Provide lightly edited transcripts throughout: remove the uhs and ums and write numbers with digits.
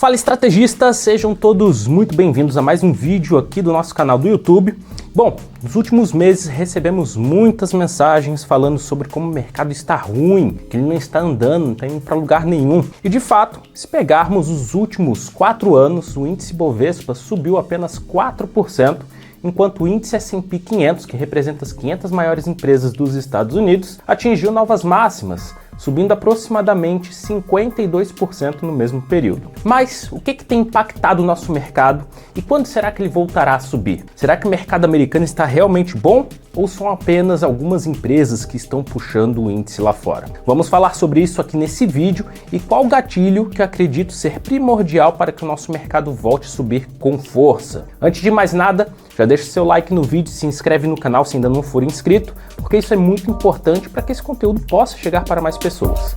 Fala estrategistas, sejam todos muito bem-vindos a mais um vídeo aqui do nosso canal do YouTube. Bom, nos últimos meses recebemos muitas mensagens falando sobre como o mercado está ruim, que ele não está andando, não está indo para lugar nenhum. E de fato, se pegarmos os últimos 4 anos, o índice Bovespa subiu apenas 4%, enquanto o índice S&P 500, que representa as 500 maiores empresas dos Estados Unidos, atingiu novas máximas, subindo aproximadamente 52% no mesmo período. Mas o que tem impactado o nosso mercado e quando será que ele voltará a subir? Será que o mercado americano está realmente bom ou são apenas algumas empresas que estão puxando o índice lá fora? Vamos falar sobre isso aqui nesse vídeo e qual gatilho que eu acredito ser primordial para que o nosso mercado volte a subir com força. Antes de mais nada, já deixa o seu like no vídeo, se inscreve no canal se ainda não for inscrito, porque isso é muito importante para que esse conteúdo possa chegar para mais pessoas.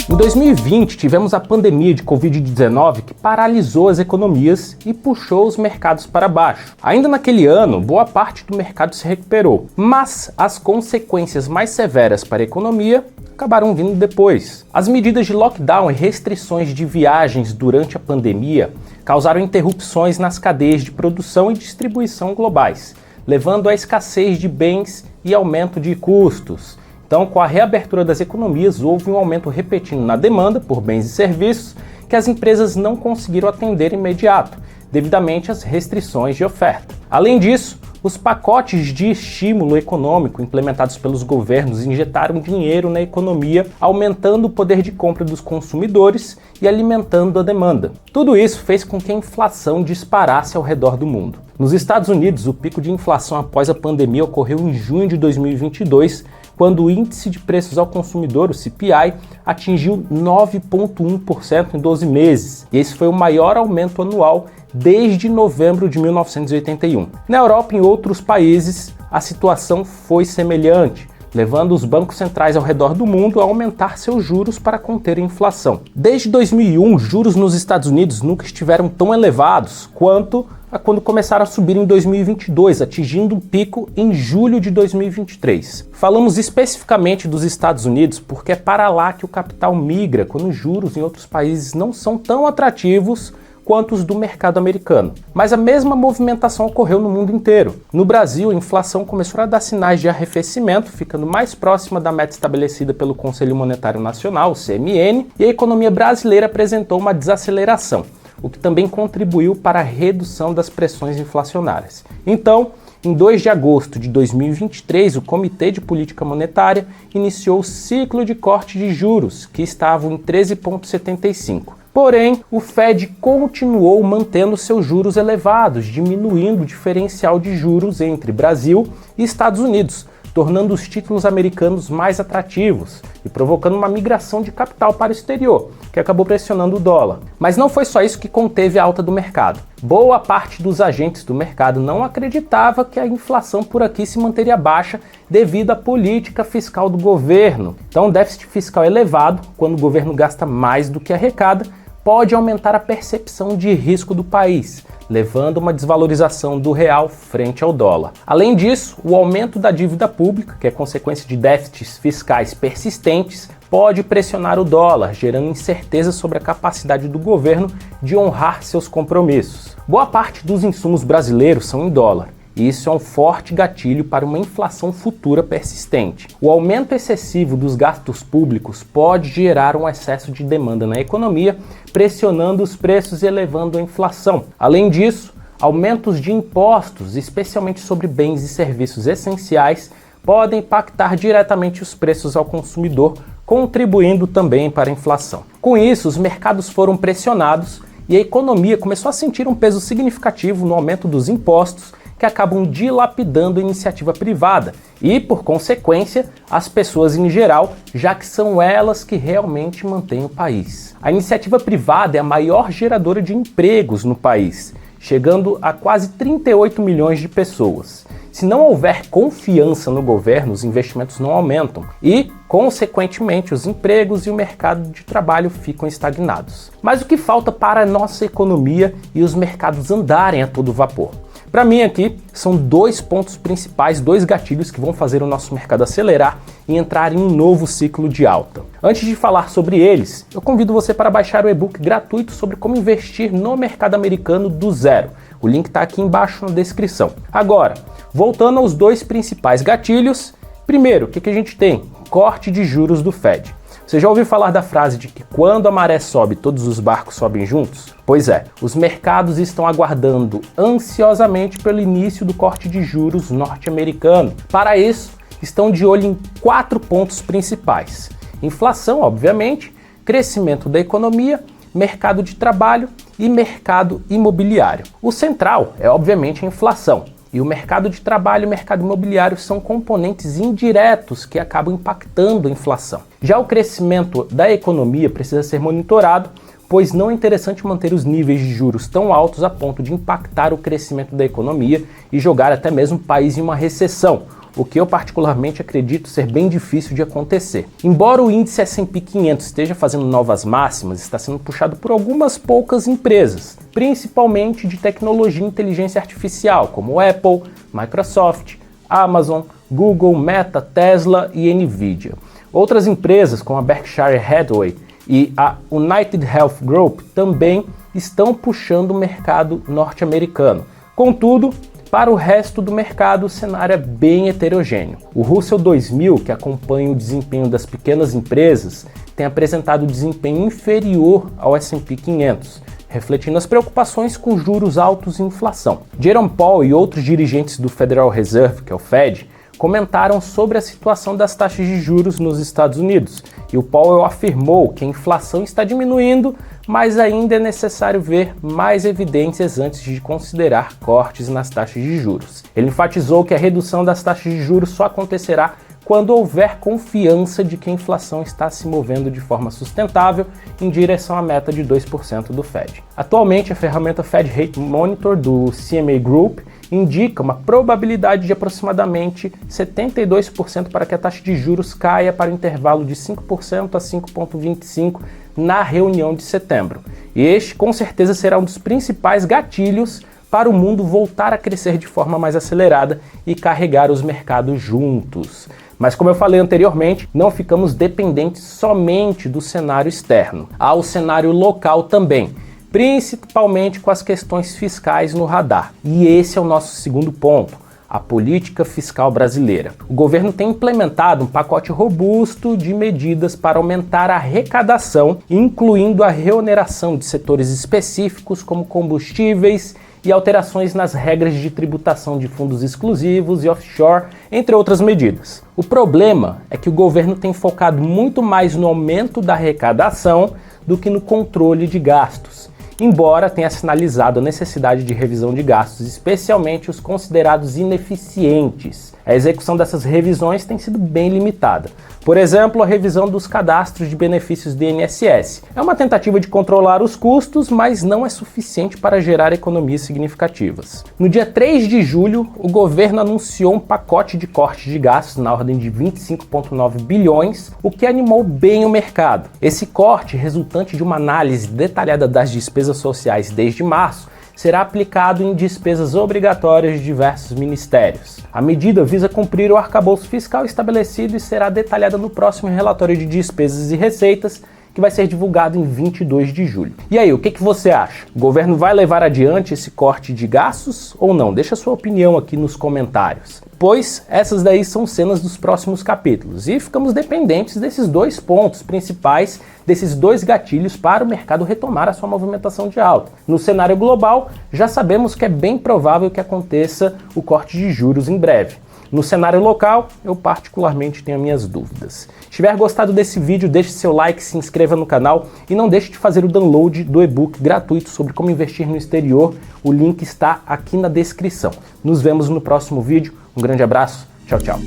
Em 2020, tivemos a pandemia de Covid-19 que paralisou as economias e puxou os mercados para baixo. Ainda naquele ano, boa parte do mercado se recuperou, mas as consequências mais severas para a economia acabaram vindo depois. As medidas de lockdown e restrições de viagens durante a pandemia causaram interrupções nas cadeias de produção e distribuição globais, levando à escassez de bens e aumento de custos. Então, com a reabertura das economias, houve um aumento repentino na demanda por bens e serviços que as empresas não conseguiram atender imediato, devidamente às restrições de oferta. Além disso, os pacotes de estímulo econômico implementados pelos governos injetaram dinheiro na economia, aumentando o poder de compra dos consumidores e alimentando a demanda. Tudo isso fez com que a inflação disparasse ao redor do mundo. Nos Estados Unidos, o pico de inflação após a pandemia ocorreu em junho de 2022, quando o índice de preços ao consumidor, o CPI, atingiu 9,1% em 12 meses. E esse foi o maior aumento anual desde novembro de 1981. Na Europa e em outros países, a situação foi semelhante, levando os bancos centrais ao redor do mundo a aumentar seus juros para conter a inflação. Desde 2001, juros nos Estados Unidos nunca estiveram tão elevados quanto quando começaram a subir em 2022, atingindo um pico em julho de 2023. Falamos especificamente dos Estados Unidos porque é para lá que o capital migra quando os juros em outros países não são tão atrativos quanto os do mercado americano. Mas a mesma movimentação ocorreu no mundo inteiro. No Brasil, a inflação começou a dar sinais de arrefecimento, ficando mais próxima da meta estabelecida pelo Conselho Monetário Nacional, o CMN, e a economia brasileira apresentou uma desaceleração, o que também contribuiu para a redução das pressões inflacionárias. Então, em 2 de agosto de 2023, o Comitê de Política Monetária iniciou o ciclo de corte de juros, que estavam em 13,75%. Porém, o Fed continuou mantendo seus juros elevados, diminuindo o diferencial de juros entre Brasil e Estados Unidos, tornando os títulos americanos mais atrativos e provocando uma migração de capital para o exterior, que acabou pressionando o dólar. Mas não foi só isso que conteve a alta do mercado. Boa parte dos agentes do mercado não acreditava que a inflação por aqui se manteria baixa devido à política fiscal do governo. Então, o déficit fiscal elevado, quando o governo gasta mais do que arrecada, pode aumentar a percepção de risco do país, levando a uma desvalorização do real frente ao dólar. Além disso, o aumento da dívida pública, que é consequência de déficits fiscais persistentes, pode pressionar o dólar, gerando incerteza sobre a capacidade do governo de honrar seus compromissos. Boa parte dos insumos brasileiros são em dólar, e isso é um forte gatilho para uma inflação futura persistente. O aumento excessivo dos gastos públicos pode gerar um excesso de demanda na economia, pressionando os preços e elevando a inflação. Além disso, aumentos de impostos, especialmente sobre bens e serviços essenciais, podem impactar diretamente os preços ao consumidor, contribuindo também para a inflação. Com isso, os mercados foram pressionados e a economia começou a sentir um peso significativo no aumento dos impostos, que acabam dilapidando a iniciativa privada e, por consequência, as pessoas em geral, já que são elas que realmente mantêm o país. A iniciativa privada é a maior geradora de empregos no país, chegando a quase 38 milhões de pessoas. Se não houver confiança no governo, os investimentos não aumentam e, consequentemente, os empregos e o mercado de trabalho ficam estagnados. Mas o que falta para a nossa economia e os mercados andarem a todo vapor? Para mim aqui são dois pontos principais, dois gatilhos que vão fazer o nosso mercado acelerar e entrar em um novo ciclo de alta. Antes de falar sobre eles, eu convido você para baixar o e-book gratuito sobre como investir no mercado americano do zero. O link está aqui embaixo na descrição. Agora, voltando aos dois principais gatilhos, primeiro, o que a gente tem? Corte de juros do Fed. Você já ouviu falar da frase de que quando a maré sobe, todos os barcos sobem juntos? Pois é, os mercados estão aguardando ansiosamente pelo início do corte de juros norte-americano. Para isso, estão de olho em 4 pontos principais: inflação, obviamente, crescimento da economia, mercado de trabalho e mercado imobiliário. O central é, obviamente, a inflação. E o mercado de trabalho e o mercado imobiliário são componentes indiretos que acabam impactando a inflação. Já o crescimento da economia precisa ser monitorado, pois não é interessante manter os níveis de juros tão altos a ponto de impactar o crescimento da economia e jogar até mesmo o país em uma recessão, o que eu particularmente acredito ser bem difícil de acontecer. Embora o índice S&P 500 esteja fazendo novas máximas, está sendo puxado por algumas poucas empresas, principalmente de tecnologia e inteligência artificial, como Apple, Microsoft, Amazon, Google, Meta, Tesla e Nvidia. Outras empresas, como a Berkshire Hathaway e a United Health Group, também estão puxando o mercado norte-americano. Contudo, para o resto do mercado, o cenário é bem heterogêneo. O Russell 2000, que acompanha o desempenho das pequenas empresas, tem apresentado desempenho inferior ao S&P 500, refletindo as preocupações com juros altos e inflação. Jerome Powell e outros dirigentes do Federal Reserve, que é o Fed, comentaram sobre a situação das taxas de juros nos Estados Unidos, e o Powell afirmou que a inflação está diminuindo, mas ainda é necessário ver mais evidências antes de considerar cortes nas taxas de juros. Ele enfatizou que a redução das taxas de juros só acontecerá quando houver confiança de que a inflação está se movendo de forma sustentável em direção à meta de 2% do Fed. Atualmente, a ferramenta Fed Rate Monitor do CME Group indica uma probabilidade de aproximadamente 72% para que a taxa de juros caia para o intervalo de 5% a 5,25% na reunião de setembro. E este, com certeza, será um dos principais gatilhos para o mundo voltar a crescer de forma mais acelerada e carregar os mercados juntos. Mas como eu falei anteriormente, não ficamos dependentes somente do cenário externo. Há o cenário local também, principalmente com as questões fiscais no radar. E esse é o nosso segundo ponto: a política fiscal brasileira. O governo tem implementado um pacote robusto de medidas para aumentar a arrecadação, incluindo a reoneração de setores específicos como combustíveis e alterações nas regras de tributação de fundos exclusivos e offshore, entre outras medidas. O problema é que o governo tem focado muito mais no aumento da arrecadação do que no controle de gastos, embora tenha sinalizado a necessidade de revisão de gastos, especialmente os considerados ineficientes. A execução dessas revisões tem sido bem limitada. Por exemplo, a revisão dos cadastros de benefícios do INSS. É uma tentativa de controlar os custos, mas não é suficiente para gerar economias significativas. No dia 3 de julho, o governo anunciou um pacote de corte de gastos na ordem de 25,9 bilhões, o que animou bem o mercado. Esse corte, resultante de uma análise detalhada das despesas sociais desde março, será aplicado em despesas obrigatórias de diversos ministérios. A medida visa cumprir o arcabouço fiscal estabelecido e será detalhada no próximo relatório de despesas e receitas, que vai ser divulgado em 22 de julho. E aí, o que você acha? O governo vai levar adiante esse corte de gastos ou não? Deixa a sua opinião aqui nos comentários, pois essas daí são cenas dos próximos capítulos e ficamos dependentes desses dois pontos principais, desses dois gatilhos para o mercado retomar a sua movimentação de alta. No cenário global, já sabemos que é bem provável que aconteça o corte de juros em breve. No cenário local, eu particularmente tenho minhas dúvidas. Se tiver gostado desse vídeo, deixe seu like, se inscreva no canal e não deixe de fazer o download do e-book gratuito sobre como investir no exterior. O link está aqui na descrição. Nos vemos no próximo vídeo. Um grande abraço. Tchau, tchau.